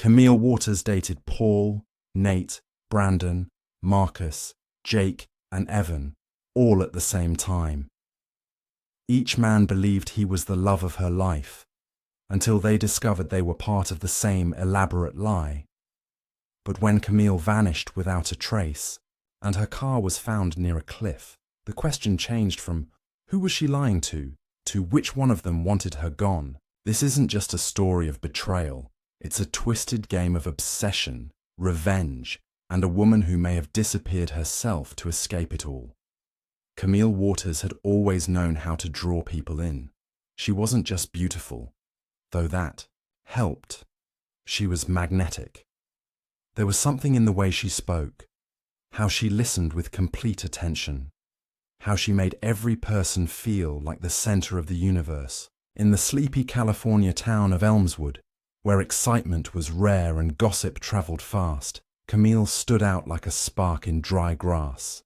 Camille Waters dated Paul, Nate, Brandon, Marcus, Jake, and Evan, all at the same time. Each man believed he was the love of her life, until they discovered they were part of the same elaborate lie. But when Camille vanished without a trace, and her car was found near a cliff, the question changed from who was she lying to which one of them wanted her gone. This isn't just a story of betrayal, it's a twisted game of obsession, revenge, and a woman who may have disappeared herself to escape it all. Camille Waters had always known how to draw people in. She wasn't just beautiful, though that helped. She was magnetic. There was something in the way she spoke, how she listened with complete attention, how she made every person feel like the center of the universe. In the sleepy California town of Elmswood, where excitement was rare and gossip traveled fast, Camille stood out like a spark in dry grass.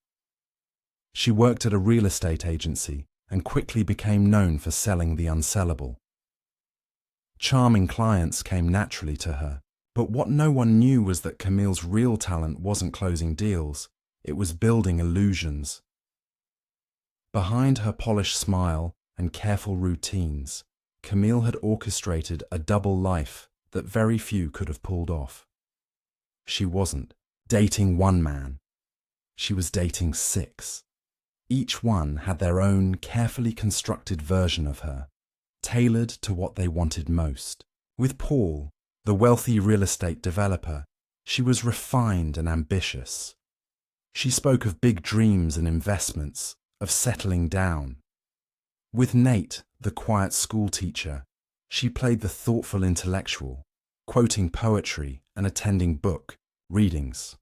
She worked at a real estate agency and quickly became known for selling the unsellable. Charming clients came naturally to her, but what no one knew was that Camille's real talent wasn't closing deals, it was building illusions. Behind her polished smile and careful routines, Camille had orchestrated a double life that very few could have pulled off. She wasn't dating one man, she was dating 6. Each one had their own carefully constructed version of her, tailored to what they wanted most. With Paul, the wealthy real estate developer, she was refined and ambitious. She spoke of big dreams and investments, of settling down. With Nate, the quiet school teacher, she played the thoughtful intellectual, quoting poetry and attending book readings.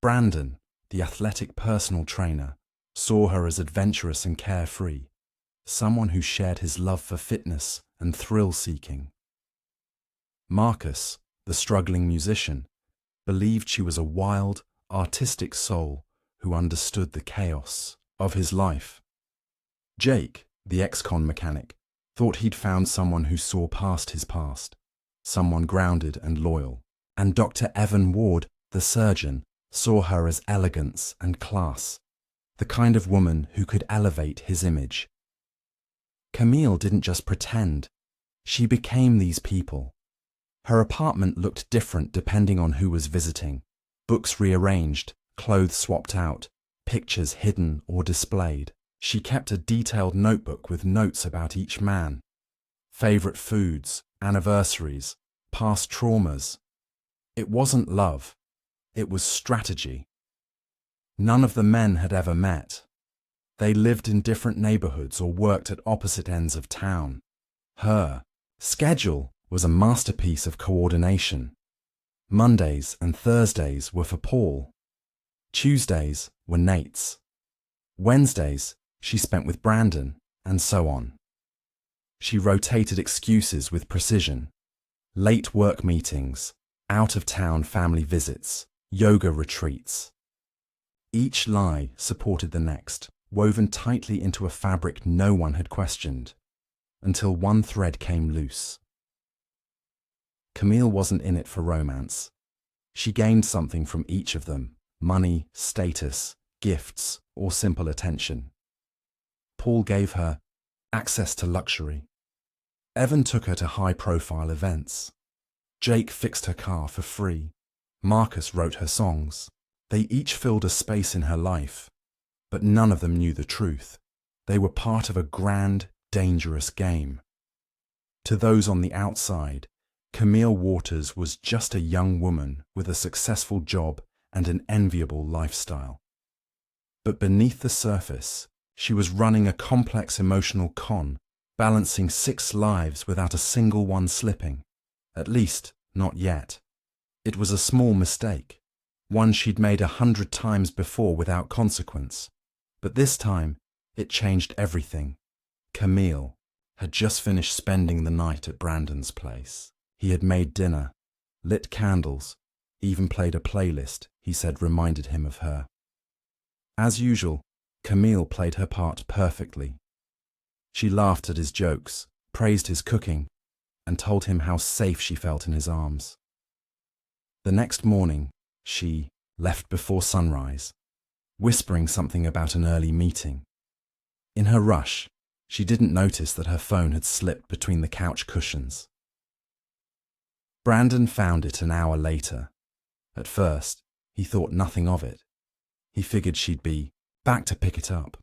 Brandon, the athletic personal trainer, saw her as adventurous and carefree, someone who shared his love for fitness and thrill-seeking. Marcus, the struggling musician, believed she was a wild, artistic soul who understood the chaos of his life. Jake, the ex-con mechanic, thought he'd found someone who saw past his past, someone grounded and loyal. And Dr. Evan Ward, the surgeon, saw her as elegance and class, the kind of woman who could elevate his image. Camille didn't just pretend, she became these people. Her apartment looked different depending on who was visiting. Books rearranged, clothes swapped out, pictures hidden or displayed. She kept a detailed notebook with notes about each man, favorite foods, anniversaries, past traumas. It wasn't love, it was strategy. None of the men had ever met. They lived in different neighborhoods or worked at opposite ends of town. Her schedule was a masterpiece of coordination. Mondays and Thursdays were for Paul. Tuesdays were Nate's. Wednesdays she spent with Brandon, and so on. She rotated excuses with precision. Late work meetings, out-of-town family visits, yoga retreats. Each lie supported the next, woven tightly into a fabric no one had questioned, until one thread came loose. Camille wasn't in it for romance. She gained something from each of them: money, status, gifts, or simple attention. Paul gave her access to luxury. Evan took her to high-profile events. Jake fixed her car for free. Marcus wrote her songs. They each filled a space in her life, but none of them knew the truth. They were part of a grand, dangerous game. To those on the outside, Camille Waters was just a young woman with a successful job and an enviable lifestyle. But beneath the surface, she was running a complex emotional con, balancing 6 lives without a single one slipping. At least, not yet. It was a small mistake, one she'd made 100 times before without consequence. But this time, it changed everything. Camille had just finished spending the night at Brandon's place. He had made dinner, lit candles, even played a playlist he said reminded him of her. As usual, Camille played her part perfectly. She laughed at his jokes, praised his cooking, and told him how safe she felt in his arms. The next morning, she left before sunrise, whispering something about an early meeting. In her rush, she didn't notice that her phone had slipped between the couch cushions. Brandon found it an hour later. At first, he thought nothing of it. He figured she'd be back to pick it up.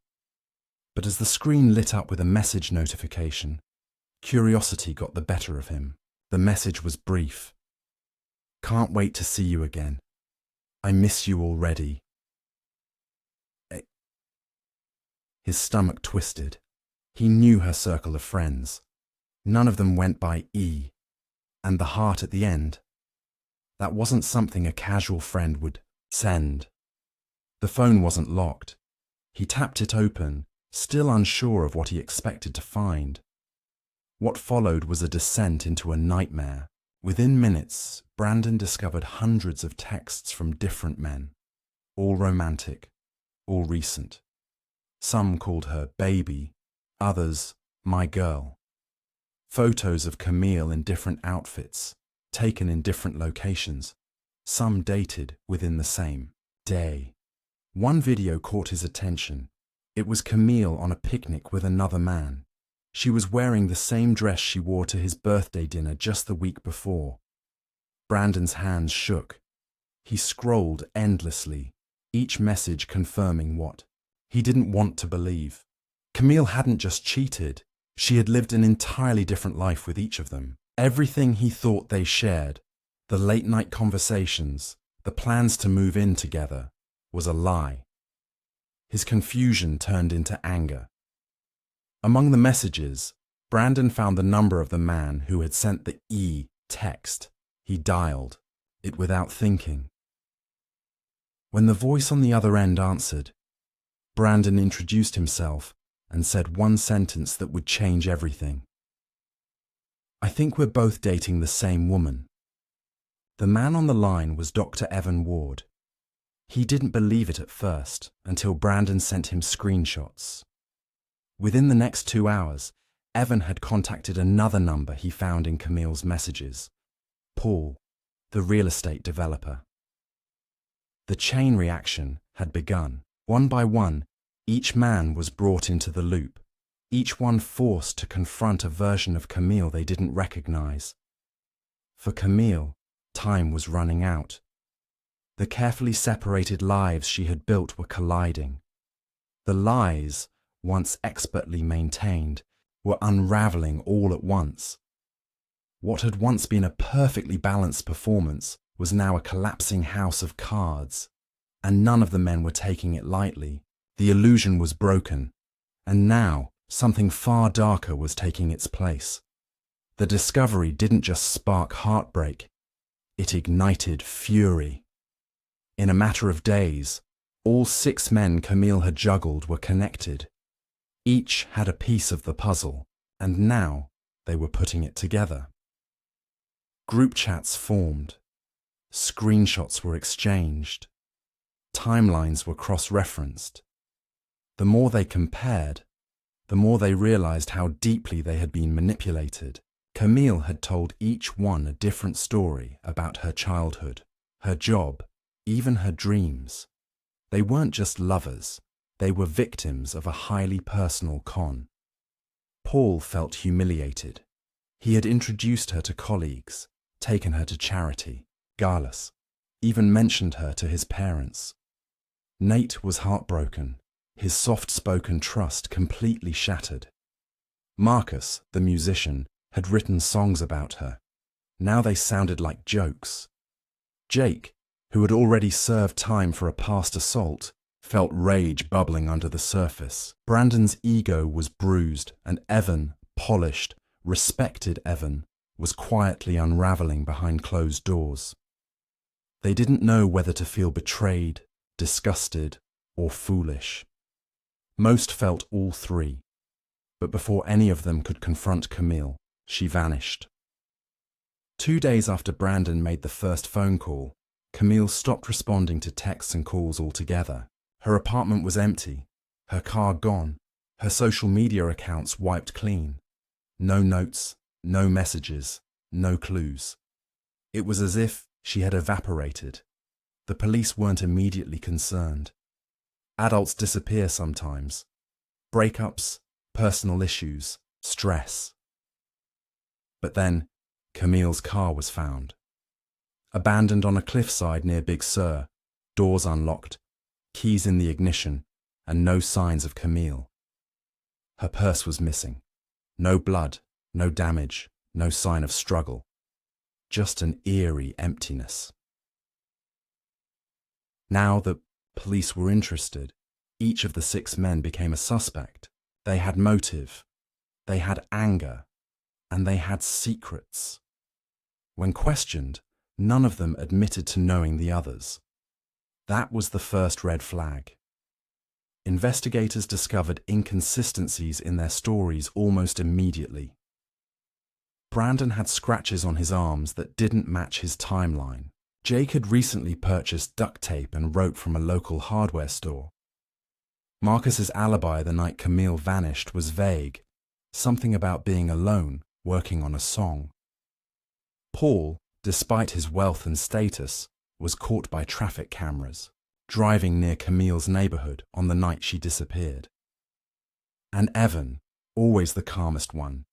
But as the screen lit up with a message notification, curiosity got the better of him. The message was brief. "Can't wait to see you again. I miss you already." His stomach twisted. He knew her circle of friends. None of them went by E. And the heart at the end. That wasn't something a casual friend would send. The phone wasn't locked. He tapped it open, still unsure of what he expected to find. What followed was a descent into a nightmare. Within minutes, Brandon discovered hundreds of texts from different men, all romantic, all recent. Some called her baby, others my girl. Photos of Camille in different outfits, taken in different locations, some dated within the same day. One video caught his attention. It was Camille on a picnic with another man. She was wearing the same dress she wore to his birthday dinner just the week before. Brandon's hands shook. He scrolled endlessly, each message confirming what he didn't want to believe. Camille hadn't just cheated. She had lived an entirely different life with each of them. Everything he thought they shared, the late-night conversations, the plans to move in together, was a lie. His confusion turned into anger. Among the messages, Brandon found the number of the man who had sent the E text. He dialed it without thinking. When the voice on the other end answered, Brandon introduced himself and said one sentence that would change everything. "I think we're both dating the same woman." The man on the line was Dr. Evan Ward. He didn't believe it at first until Brandon sent him screenshots. Within the next 2 hours, Evan had contacted another number he found in Camille's messages, Paul, the real estate developer. The chain reaction had begun. One by one, each man was brought into the loop, each one forced to confront a version of Camille they didn't recognize. For Camille, time was running out. The carefully separated lives she had built were colliding. The lies, once expertly maintained, were unraveling all at once. What had once been a perfectly balanced performance was now a collapsing house of cards, and none of the men were taking it lightly. The illusion was broken, and now something far darker was taking its place. The discovery didn't just spark heartbreak, it ignited fury. In a matter of days, all 6 men Camille had juggled were connected. Each had a piece of the puzzle, and now they were putting it together. Group chats formed. Screenshots were exchanged. Timelines were cross-referenced. The more they compared, the more they realized how deeply they had been manipulated. Camille had told each one a different story about her childhood, her job, even her dreams. They weren't just lovers, they were victims of a highly personal con. Paul felt humiliated. He had introduced her to colleagues, taken her to charity, galas, even mentioned her to his parents. Nate was heartbroken, his soft-spoken trust completely shattered. Marcus, the musician, had written songs about her. Now they sounded like jokes. Jake, who had already served time for a past assault, felt rage bubbling under the surface. Brandon's ego was bruised, and Evan, polished, respected Evan, was quietly unraveling behind closed doors. They didn't know whether to feel betrayed, disgusted, or foolish. Most felt all three, but before any of them could confront Camille, she vanished. 2 days after Brandon made the first phone call, Camille stopped responding to texts and calls altogether. Her apartment was empty, her car gone, her social media accounts wiped clean. No notes, No messages, no clues. It was as if she had evaporated. The police weren't immediately concerned. Adults disappear sometimes. Breakups, personal issues, stress. But then, Camille's car was found. Abandoned on a cliffside near Big Sur, doors unlocked, keys in the ignition, and no signs of Camille. Her purse was missing. No blood, no damage, no sign of struggle. Just an eerie emptiness. Now that police were interested, each of the 6 men became a suspect. They had motive, they had anger, and they had secrets. When questioned, none of them admitted to knowing the others. That was the first red flag. Investigators discovered inconsistencies in their stories almost immediately. Brandon had scratches on his arms that didn't match his timeline. Jake had recently purchased duct tape and rope from a local hardware store. Marcus's alibi the night Camille vanished was vague, something about being alone, working on a song. Paul, despite his wealth and status, was caught by traffic cameras, driving near Camille's neighborhood on the night she disappeared. And Evan, always the calmest one,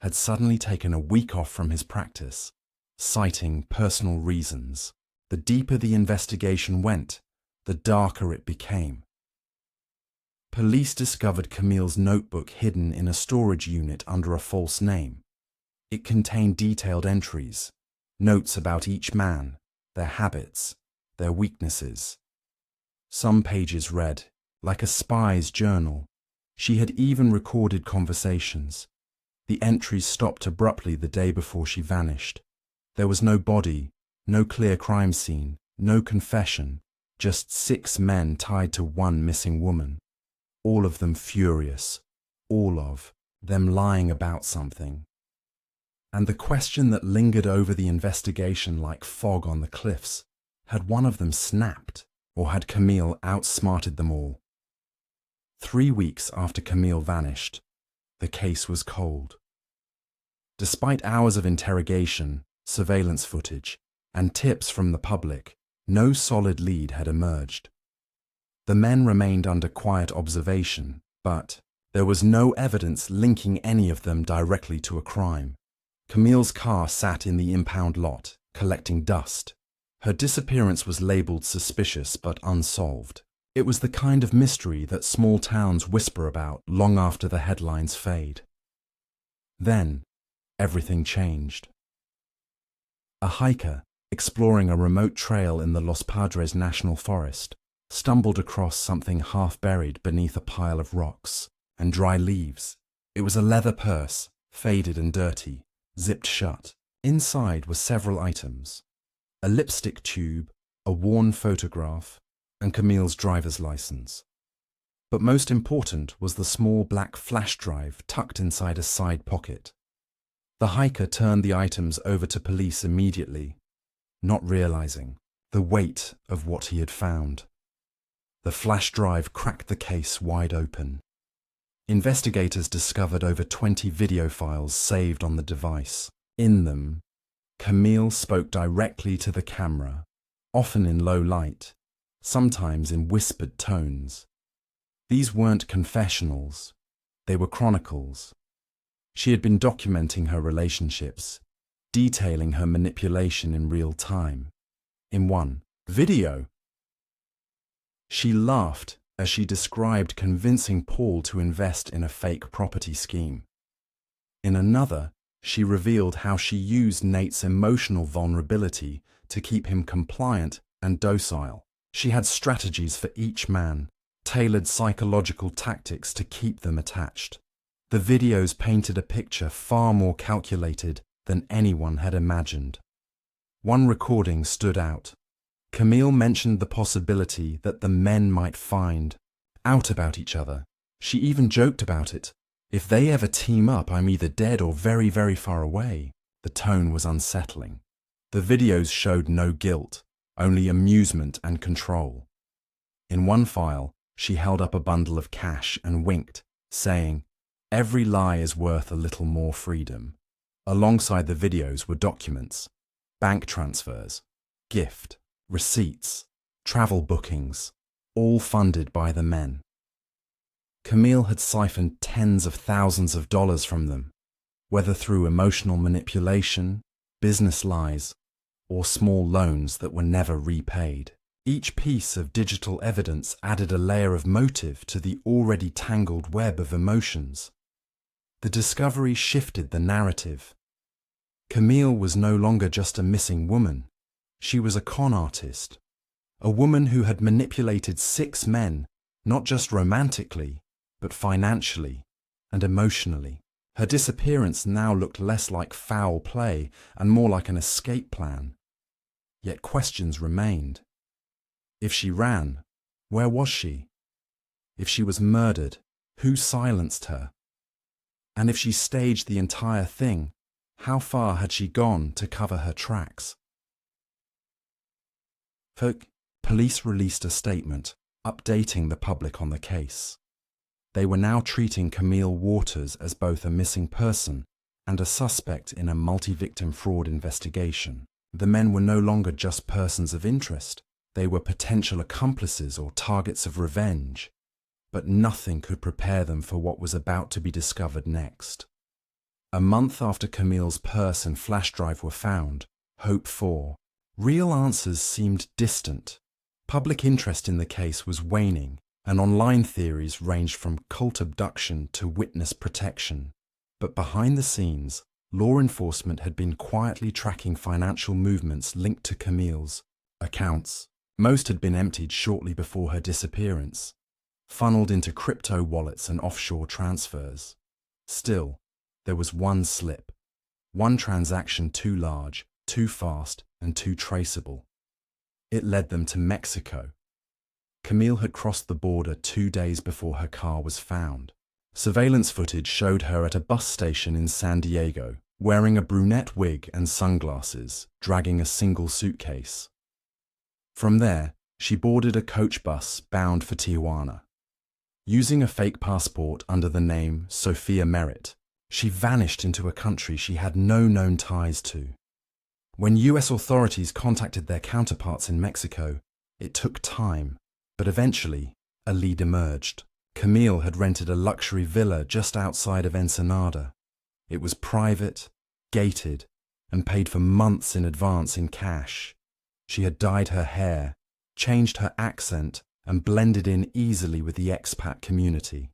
had suddenly taken a week off from his practice, citing personal reasons. The deeper the investigation went, the darker it became. Police discovered Camille's notebook hidden in a storage unit under a false name. It contained detailed entries, notes about each man, their habits, their weaknesses. Some pages read, like a spy's journal. She had even recorded conversations. The entries stopped abruptly the day before she vanished. There was no body, no clear crime scene, no confession, just 6 men tied to one missing woman. All of them furious, all of them lying about something. And the question that lingered over the investigation like fog on the cliffs, had one of them snapped, or had Camille outsmarted them all? 3 weeks after Camille vanished, the case was cold. Despite hours of interrogation, surveillance footage, and tips from the public, no solid lead had emerged. The men remained under quiet observation, but there was no evidence linking any of them directly to a crime. Camille's car sat in the impound lot, collecting dust. Her disappearance was labelled suspicious but unsolved. It was the kind of mystery that small towns whisper about long after the headlines fade. Then, everything changed. A hiker, exploring a remote trail in the Los Padres National Forest, stumbled across something half-buried beneath a pile of rocks and dry leaves. It was a leather purse, faded and dirty, zipped shut. Inside were several items: a lipstick tube, a worn photograph, and Camille's driver's license. But most important was the small black flash drive tucked inside a side pocket. The hiker turned the items over to police immediately, not realizing the weight of what he had found. The flash drive cracked the case wide open. Investigators discovered over 20 video files saved on the device. In them, Camille spoke directly to the camera, often in low light, sometimes in whispered tones. These weren't confessionals, they were chronicles. She had been documenting her relationships, detailing her manipulation in real time. In one video, she laughed as she described convincing Paul to invest in a fake property scheme. In another, she revealed how she used Nate's emotional vulnerability to keep him compliant and docile. She had strategies for each man, tailored psychological tactics to keep them attached. The videos painted a picture far more calculated than anyone had imagined. One recording stood out. Camille mentioned the possibility that the men might find out about each other. She even joked about it. If they ever team up, I'm either dead or very, very far away. The tone was unsettling. The videos showed no guilt, only amusement and control. In one file, she held up a bundle of cash and winked, saying, "Every lie is worth a little more freedom." Alongside the videos were documents, bank transfers, gift, receipts, travel bookings, all funded by the men. Camille had siphoned tens of thousands of dollars from them, whether through emotional manipulation, business lies, or small loans that were never repaid. Each piece of digital evidence added a layer of motive to the already tangled web of emotions. The discovery shifted the narrative. Camille was no longer just a missing woman. She was a con artist, a woman who had manipulated 6 men, not just romantically, but financially and emotionally. Her disappearance now looked less like foul play and more like an escape plan. Yet questions remained. If she ran, where was she? If she was murdered, who silenced her? And if she staged the entire thing, how far had she gone to cover her tracks? Police released a statement, updating the public on the case. They were now treating Camille Waters as both a missing person and a suspect in a multi-victim fraud investigation. The men were no longer just persons of interest. They were potential accomplices or targets of revenge. But nothing could prepare them for what was about to be discovered next. A month after Camille's purse and flash drive were found, hope for real answers seemed distant. Public interest in the case was waning, and online theories ranged from cult abduction to witness protection. But behind the scenes, law enforcement had been quietly tracking financial movements linked to Camille's accounts. Most had been emptied shortly before her disappearance, funneled into crypto wallets and offshore transfers. Still, there was one slip, one transaction too large, too fast, and too traceable. It led them to Mexico. Camille had crossed the border 2 days before her car was found. Surveillance footage showed her at a bus station in San Diego, wearing a brunette wig and sunglasses, dragging a single suitcase. From there, she boarded a coach bus bound for Tijuana. Using a fake passport under the name Sophia Merritt, she vanished into a country she had no known ties to. When US authorities contacted their counterparts in Mexico, it took time, but eventually a lead emerged. Camille had rented a luxury villa just outside of Ensenada. It was private, gated, and paid for months in advance in cash. She had dyed her hair, changed her accent, and blended in easily with the expat community.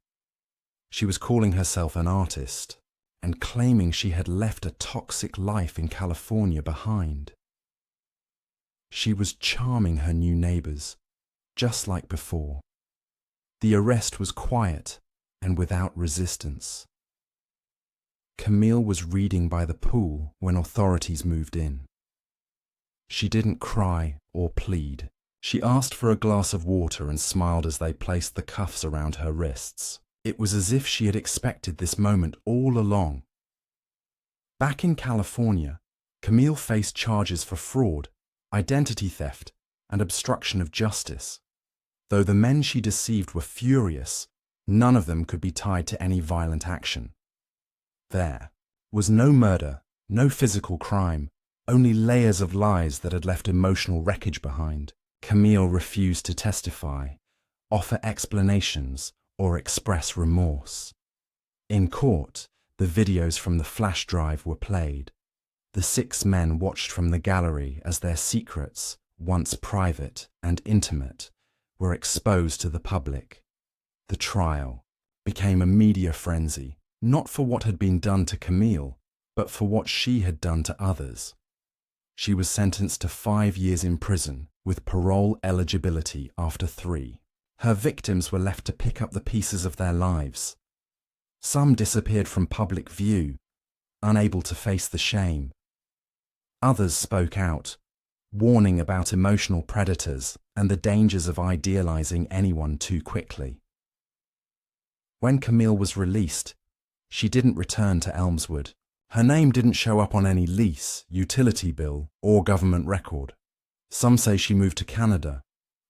She was calling herself an artist and claiming she had left a toxic life in California behind. She was charming her new neighbors, just like before. The arrest was quiet and without resistance. Camille was reading by the pool when authorities moved in. She didn't cry or plead. She asked for a glass of water and smiled as they placed the cuffs around her wrists. It was as if she had expected this moment all along. Back in California, Camille faced charges for fraud, identity theft, and obstruction of justice. Though the men she deceived were furious, none of them could be tied to any violent action. There was no murder, no physical crime, only layers of lies that had left emotional wreckage behind. Camille refused to testify, offer explanations, or express remorse. In court, the videos from the flash drive were played. The 6 men watched from the gallery as their secrets, once private and intimate, were exposed to the public. The trial became a media frenzy, not for what had been done to Camille, but for what she had done to others. She was sentenced to 5 years in prison, with parole eligibility after 3. Her victims were left to pick up the pieces of their lives. Some disappeared from public view, unable to face the shame. Others spoke out, warning about emotional predators and the dangers of idealizing anyone too quickly. When Camille was released, she didn't return to Elmswood. Her name didn't show up on any lease, utility bill, or government record. Some say she moved to Canada.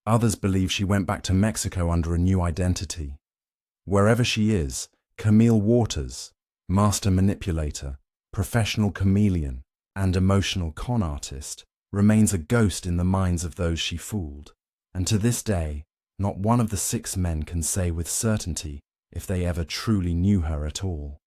Others believe she went back to Mexico under a new identity. Wherever she is, Camille Waters, master manipulator, professional chameleon, and emotional con artist, remains a ghost in the minds of those she fooled, and to this day, not one of the 6 men can say with certainty if they ever truly knew her at all.